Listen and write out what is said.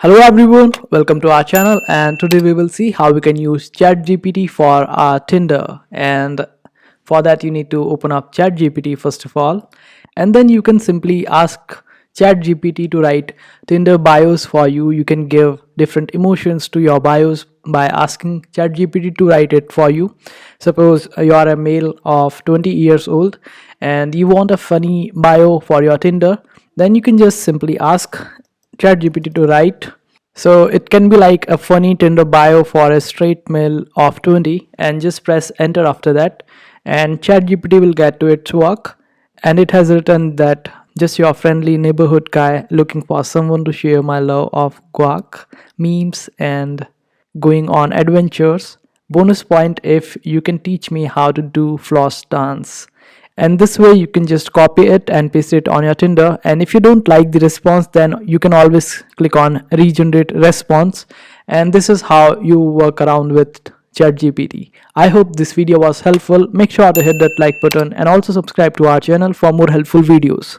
Hello everyone, welcome to our channel, and today we will see how we can use ChatGPT for our Tinder. And for that you need to open up ChatGPT first of all, and then you can simply ask ChatGPT to write Tinder bios for you. You can give different emotions to your bios by asking ChatGPT to write it for you. Suppose you are a male of 20 years old and you want a funny bio for your Tinder, then you can just simply ask ChatGPT to write. So it can be like a funny Tinder bio for a straight male of 20, and just press enter after that, and ChatGPT will get to its work. And it has written that just your friendly neighborhood guy looking for someone to share my love of guac, memes, and going on adventures. Bonus point if you can teach me how to do floss dance. And this way you can just copy it and paste it on your Tinder. And if you don't like the response, then you can always click on regenerate response. And this is how you work around with ChatGPT. I hope this video was helpful. Make sure to hit that like button and also subscribe to our channel for more helpful videos.